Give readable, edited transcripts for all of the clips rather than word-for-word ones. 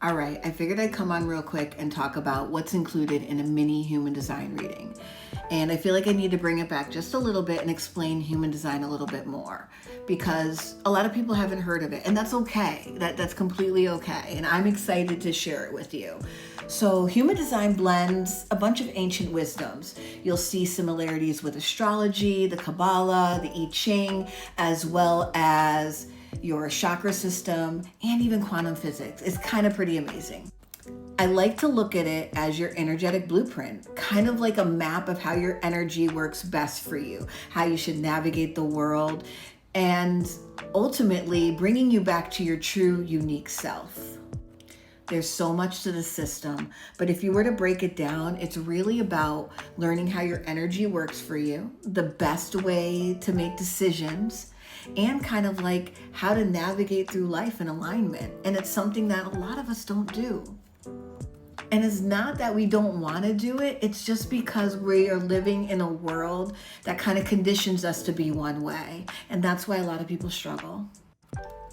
All right, I figured I'd come on real quick and talk about what's included in a mini human design reading. And I feel like I need to bring it back just a little bit and explain human design a little bit more because a lot of people haven't heard of it, and that's okay. That's completely okay. And I'm excited to share it with you. So human design blends a bunch of ancient wisdoms. You'll see similarities with astrology, the Kabbalah, the I Ching, as well as your chakra system, and even quantum physics. It's kind of pretty amazing. I like to look at it as your energetic blueprint, kind of like a map of how your energy works best for you, how you should navigate the world, and ultimately bringing you back to your true, unique self. There's so much to the system, but if you were to break it down, it's really about learning how your energy works for you, the best way to make decisions, and kind of like how to navigate through life in alignment. And it's something that a lot of us don't do. And it's not that we don't want to do it, it's just because we are living in a world that kind of conditions us to be one way. And that's why a lot of people struggle.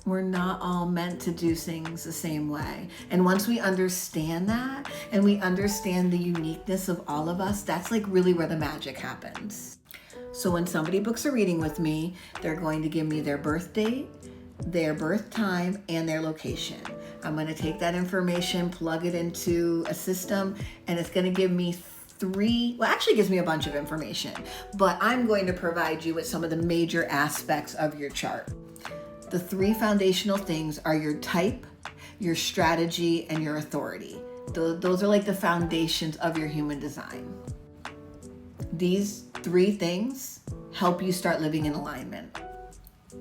We're not all meant to do things the same way. And once we understand that, and we understand the uniqueness of all of us, that's like really where the magic happens. So when somebody books a reading with me, they're going to give me their birth date, their birth time, and their location. I'm going to take that information, plug it into a system, and it's going to give me actually gives me a bunch of information, but I'm going to provide you with some of the major aspects of your chart. The three foundational things are your type, your strategy, and your authority. Those are like the foundations of your human design. These three things help you start living in alignment.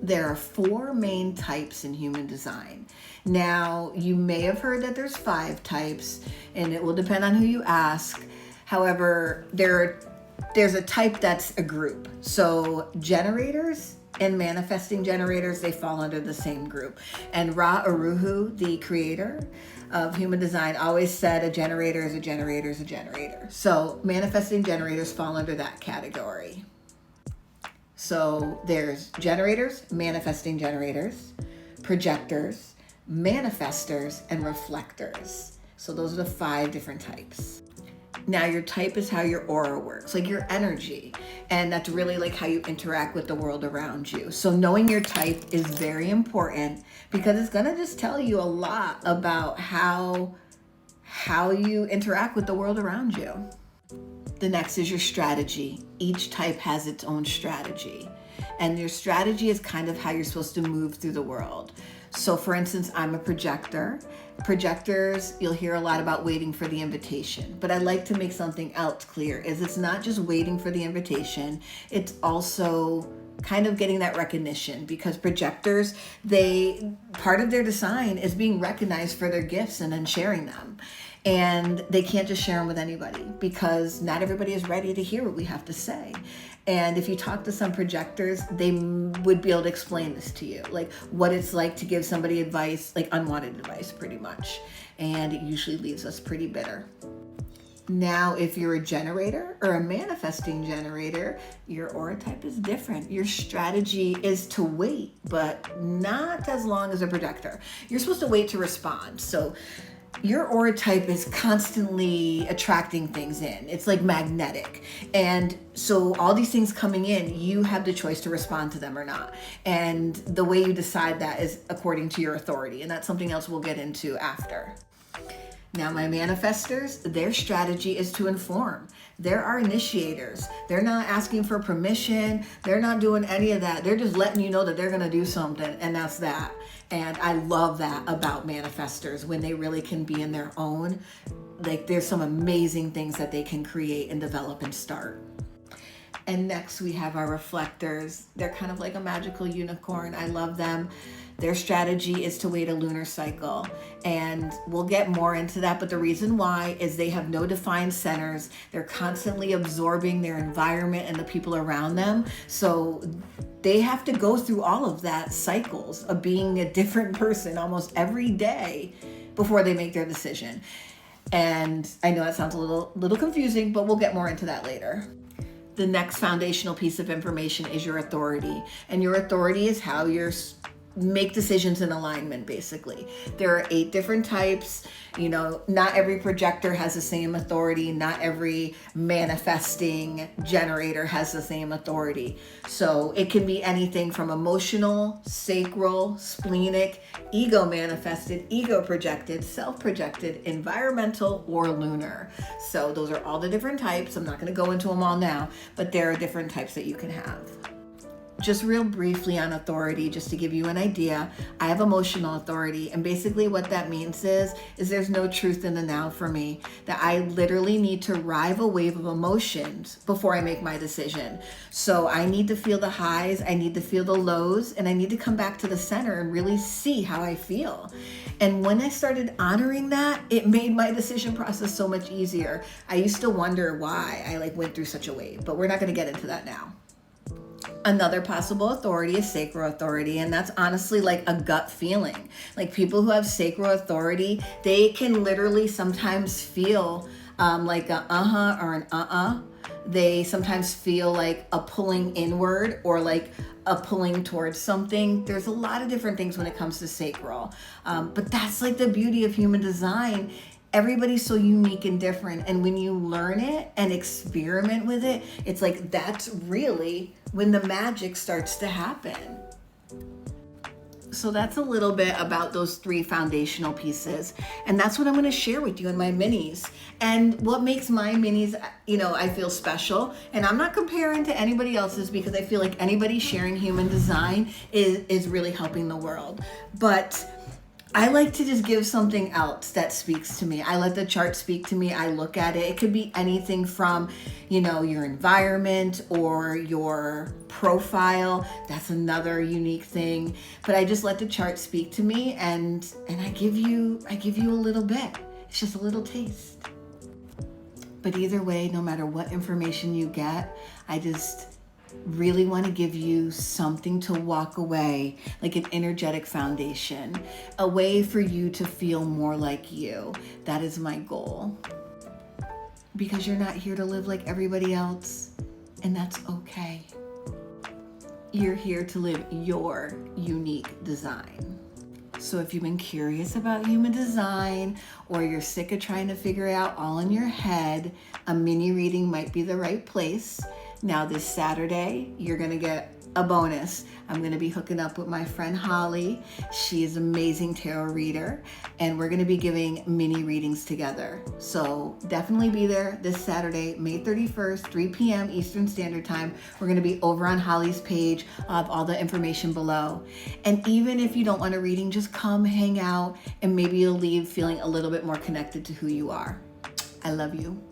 There are 4 main types in human design. Now, you may have heard that there's 5 types, and it will depend on who you ask. However, there's a type that's a group. So generators and manifesting generators, they fall under the same group. And Ra Uru Hu, the creator of human design, always said a generator is a generator is a generator. So manifesting generators fall under that category. So there's generators, manifesting generators, projectors, manifestors, and reflectors. So those are the 5 different types. Now your type is how your aura works, like your energy. And that's really like how you interact with the world around you. So knowing your type is very important because it's gonna just tell you a lot about how you interact with the world around you. The next is your strategy. Each type has its own strategy. And your strategy is kind of how you're supposed to move through the world. So for instance, I'm a projector. Projectors, you'll hear a lot about waiting for the invitation. But I'd like to make something else clear, is it's not just waiting for the invitation, it's also kind of getting that recognition, because projectors, part of their design is being recognized for their gifts and then sharing them. And they can't just share them with anybody because not everybody is ready to hear what we have to say. And if you talk to some projectors, they would be able to explain this to you, like what it's like to give somebody advice, like unwanted advice pretty much. And it usually leaves us pretty bitter. Now, if you're a generator or a manifesting generator, your aura type is different. Your strategy is to wait, but not as long as a projector. You're supposed to wait to respond. So your aura type is constantly attracting things in. It's like magnetic. And so all these things coming in, you have the choice to respond to them or not. And the way you decide that is according to your authority. And that's something else we'll get into after. Now, my manifestors, their strategy is to inform. They're our initiators. They're not asking for permission. They're not doing any of that. They're just letting you know that they're going to do something, and that's that. And I love that about manifestors, when they really can be in their own. Like, there's some amazing things that they can create and develop and start. And next we have our reflectors. They're kind of like a magical unicorn. I love them. Their strategy is to wait a lunar cycle. And we'll get more into that, but the reason why is they have no defined centers. They're constantly absorbing their environment and the people around them. So they have to go through all of that cycles of being a different person almost every day before they make their decision. And I know that sounds a little confusing, but we'll get more into that later. The next foundational piece of information is your authority. And your authority is how you're make decisions in alignment, basically. There are 8 different types. Not every projector has the same authority. Not every manifesting generator has the same authority. So it can be anything from emotional, sacral, splenic, ego manifested, ego projected, self-projected, environmental, or lunar. So those are all the different types. I'm not going to go into them all now, but there are different types that you can have. Just real briefly on authority, just to give you an idea, I have emotional authority. And basically what that means is there's no truth in the now for me, that I literally need to ride a wave of emotions before I make my decision. So I need to feel the highs, I need to feel the lows, and I need to come back to the center and really see how I feel. And when I started honoring that, it made my decision process so much easier. I used to wonder why I went through such a wave, but we're not going to get into that now. Another possible authority is sacral authority, and that's honestly like a gut feeling. Like people who have sacral authority, they can literally sometimes feel like a or an They sometimes feel like a pulling inward or like a pulling towards something. There's a lot of different things when it comes to sacral, but that's like the beauty of human design. Everybody's so unique and different, and when you learn it and experiment with it, it's like that's really when the magic starts to happen. So that's a little bit about those 3 foundational pieces, and that's what I'm going to share with you in my minis. And what makes my minis, I feel special, and I'm not comparing to anybody else's because I feel like anybody sharing human design is really helping the world. But I like to just give something else that speaks to me. I let the chart speak to me. I look at it. It could be anything from, your environment or your profile. That's another unique thing. But I just let the chart speak to me, and I give you a little bit. It's just a little taste. But either way, no matter what information you get, I just really want to give you something to walk away, like an energetic foundation, a way for you to feel more like you. That is my goal. Because you're not here to live like everybody else, and that's okay. You're here to live your unique design. So if you've been curious about human design, or you're sick of trying to figure it out all in your head, a mini reading might be the right place. Now this Saturday, you're going to get a bonus. I'm going to be hooking up with my friend Holly. She is an amazing tarot reader, and we're going to be giving mini readings together. So definitely be there this Saturday, May 31st, 3 p.m. Eastern Standard Time. We're going to be over on Holly's page. I'll have all the information below. And even if you don't want a reading, just come hang out, and maybe you'll leave feeling a little bit more connected to who you are. I love you.